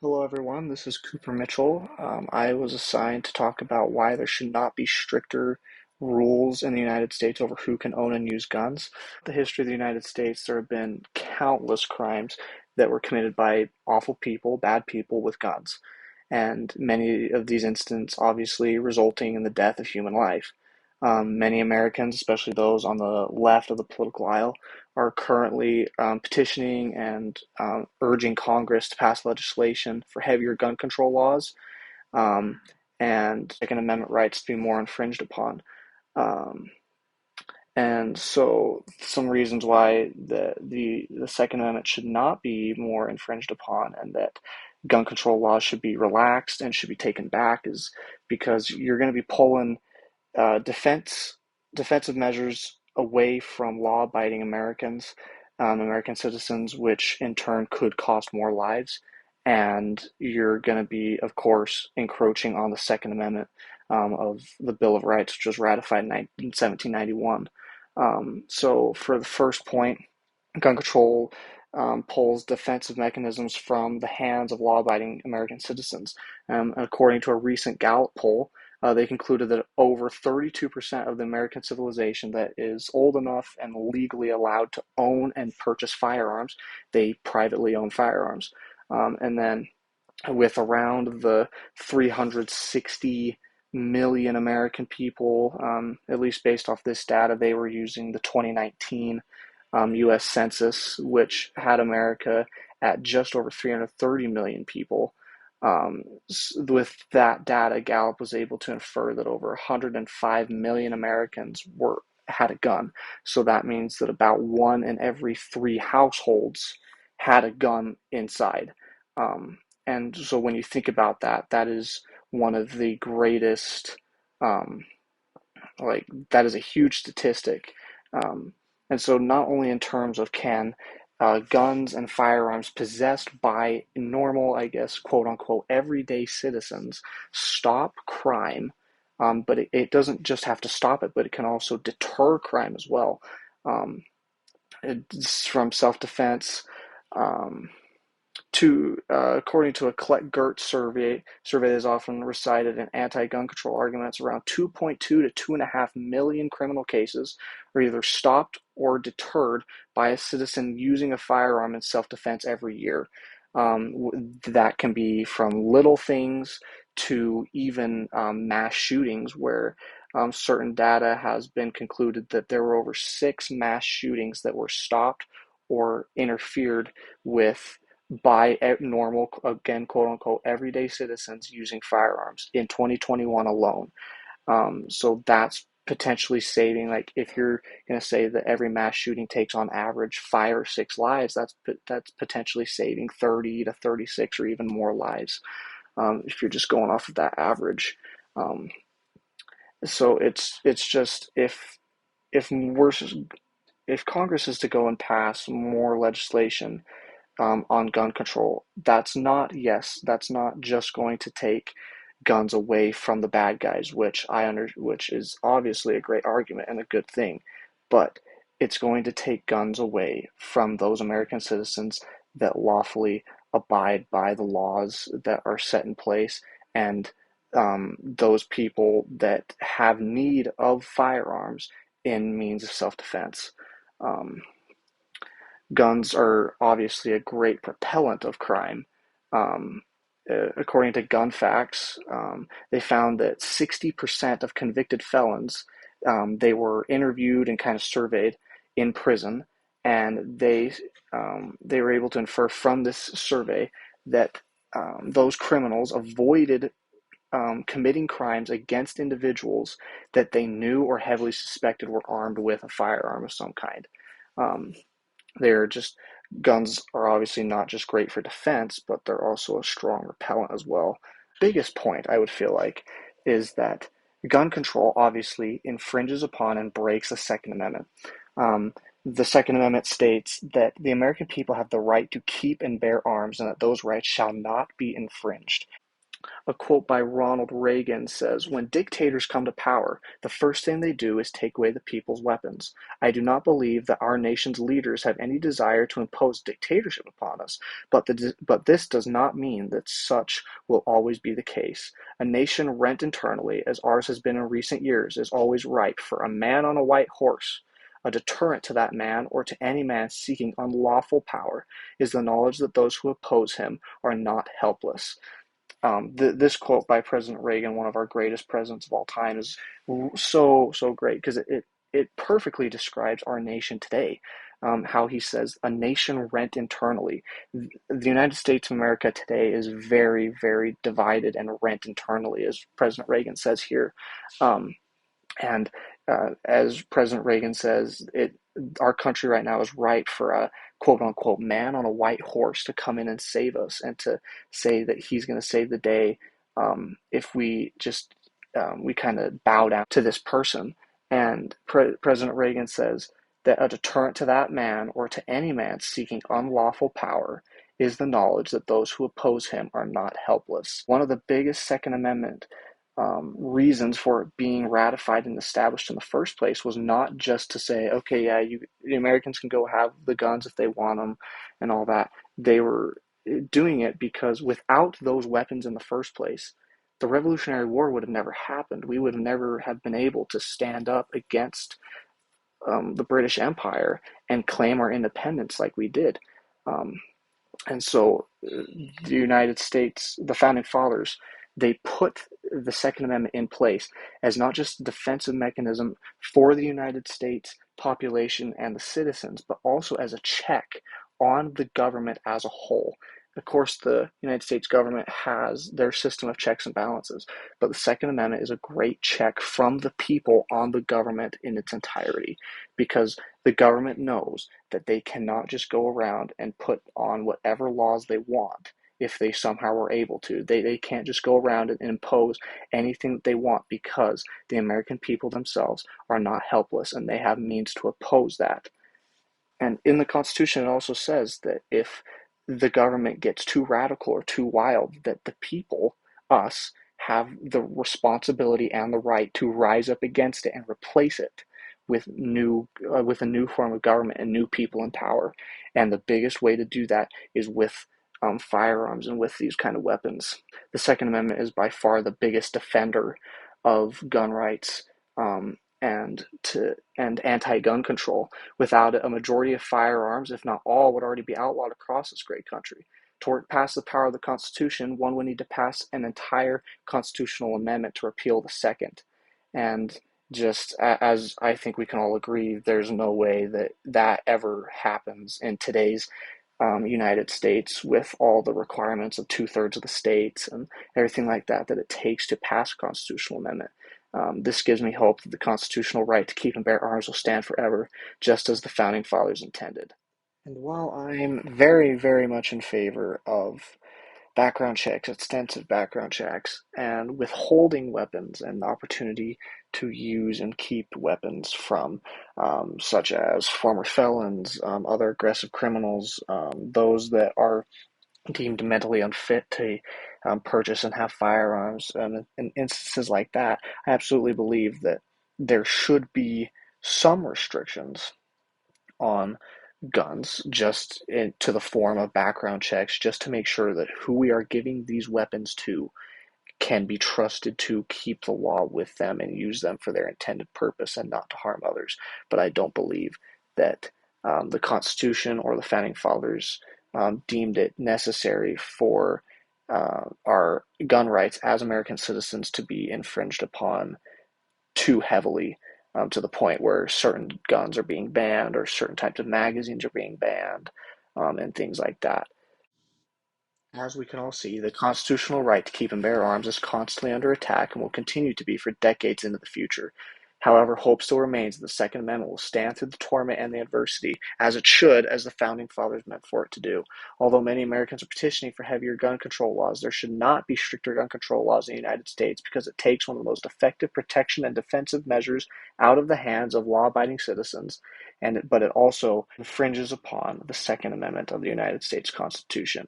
Hello, everyone. This is Cooper Mitchell. I was assigned to talk about why there should not be stricter rules in the United States over who can own and use guns. The history of the United States, there have been countless crimes that were committed by awful people, bad people with guns, and many of these incidents obviously resulting in the death of human life. Many Americans, especially those on the left of the political aisle, are currently petitioning and urging Congress to pass legislation for heavier gun control laws um, and Second Amendment rights to be more infringed upon. Um, and so, some reasons why the Second Amendment should not be more infringed upon and that gun control laws should be relaxed and should be taken back is because you're going to be pulling defensive measures away from law-abiding Americans, American citizens, which in turn could cost more lives. And you're going to be, of course, encroaching on the Second Amendment of the Bill of Rights, which was ratified in 1791. So, for the first point, gun control pulls defensive mechanisms from the hands of law-abiding American citizens. According to a recent Gallup poll, they concluded that over 32% of the American civilization that is old enough and legally allowed to own and purchase firearms, they privately own firearms. And then with around the 360 million American people, at least based off this data, they were using the 2019 U.S. Census, which had America at just over 330 million people. With that data, Gallup was able to infer that over 105 million Americans had a gun. So that means that about one in every three households had a gun inside. Um, and so when you think about that, that is one of the greatest, um, that is a huge statistic. Um, and so not only in terms of can guns and firearms possessed by normal, I guess, quote unquote, everyday citizens stop crime, but it doesn't just have to stop it, but it can also deter crime as well. Um, it's from self-defense, um, according to a Colette Gertz survey that is often recited in anti-gun control arguments, around 2.2 to 2.5 million criminal cases are either stopped or deterred by a citizen using a firearm in self-defense every year. That can be from little things to even mass shootings, where certain data has been concluded that there were over 6 mass shootings that were stopped or interfered with by normal, again, quote unquote, everyday citizens using firearms in 2021 alone. So that's potentially saving, like, if you're going to say that every mass shooting takes on average 5 or 6 lives, that's potentially saving 30 to 36 or even more lives, if you're just going off of that average. Um, so it's just if Congress is to go and pass more legislation on gun control, that's not just going to take guns away from the bad guys, which is obviously a great argument and a good thing, but it's going to take guns away from those American citizens that lawfully abide by the laws that are set in place, and those people that have need of firearms in means of self-defense. Um, Guns are obviously a great propellant of crime. Um, According to Gun Facts, they found that 60% of convicted felons, they were interviewed and kind of surveyed in prison, and they were able to infer from this survey that those criminals avoided committing crimes against individuals that they knew or heavily suspected were armed with a firearm of some kind. Um, they're just Guns are obviously not just great for defense, but they're also a strong repellent as well. Biggest point I would feel like is that gun control obviously infringes upon and breaks the Second Amendment. The Second Amendment states that the American people have the right to keep and bear arms and that those rights shall not be infringed. A quote by Ronald Reagan says, "When dictators come to power, the first thing they do is take away the people's weapons. I do not believe that our nation's leaders have any desire to impose dictatorship upon us, but this does not mean that such will always be the case. A nation rent internally, as ours has been in recent years, is always ripe for a man on a white horse. A deterrent to that man or to any man seeking unlawful power is the knowledge that those who oppose him are not helpless." This quote by President Reagan, one of our greatest presidents of all time, is so great because it perfectly describes our nation today. How he says, "A nation rent internally." The United States of America today is very divided and rent internally, as President Reagan says here. Um, and as President Reagan says, our country right now is ripe for a quote unquote man on a white horse to come in and save us, and to say that he's going to save the day if we just we kind of bow down to this person. And President Reagan says that a deterrent to that man or to any man seeking unlawful power is the knowledge that those who oppose him are not helpless. One of the biggest Second Amendment reasons for it being ratified and established in the first place was not just to say, okay, yeah, the Americans can go have the guns if they want them and all that. They were doing it because without those weapons in the first place, the Revolutionary War would have never happened. We would have never have been able to stand up against the British Empire and claim our independence like we did. Um, and so the United States, the founding fathers, they put the Second Amendment in place as not just a defensive mechanism for the United States population and the citizens, but also as a check on the government as a whole. Of course, the United States government has their system of checks and balances, but the Second Amendment is a great check from the people on the government in its entirety, because the government knows that they cannot just go around and put on whatever laws they want if they somehow were able to. They can't just go around and impose anything that they want, because the American people themselves are not helpless and they have means to oppose that. And in the Constitution, it also says that if the government gets too radical or too wild, that the people, us, have the responsibility and the right to rise up against it and replace it with a new form of government and new people in power. And the biggest way to do that is with firearms and with these kind of weapons. The Second Amendment is by far the biggest defender of gun rights, and anti-gun control. Without it, a majority of firearms, if not all, would already be outlawed across this great country. To work past the power of the Constitution, one would need to pass an entire constitutional amendment to repeal the second. And just as I think we can all agree, there's no way that that ever happens in today's United States, with all the requirements of two-thirds of the states and everything like that that it takes to pass a constitutional amendment. This gives me hope that the constitutional right to keep and bear arms will stand forever, just as the founding fathers intended. And while I'm very much in favor of background checks, extensive background checks, and withholding weapons and the opportunity to use and keep weapons from such as former felons, other aggressive criminals, those that are deemed mentally unfit to purchase and have firearms, in instances like that, I absolutely believe that there should be some restrictions on guns, just to the form of background checks, just to make sure that who we are giving these weapons to can be trusted to keep the law with them and use them for their intended purpose and not to harm others. But I don't believe that the Constitution or the Founding Fathers deemed it necessary for our gun rights as American citizens to be infringed upon too heavily, to the point where certain guns are being banned or certain types of magazines are being banned, and things like that. As we can all see, the constitutional right to keep and bear arms is constantly under attack and will continue to be for decades into the future. However, hope still remains that the Second Amendment will stand through the torment and the adversity, as it should, as the Founding Fathers meant for it to do. Although many Americans are petitioning for heavier gun control laws, there should not be stricter gun control laws in the United States, because it takes one of the most effective protection and defensive measures out of the hands of law-abiding citizens, but it also infringes upon the Second Amendment of the United States Constitution.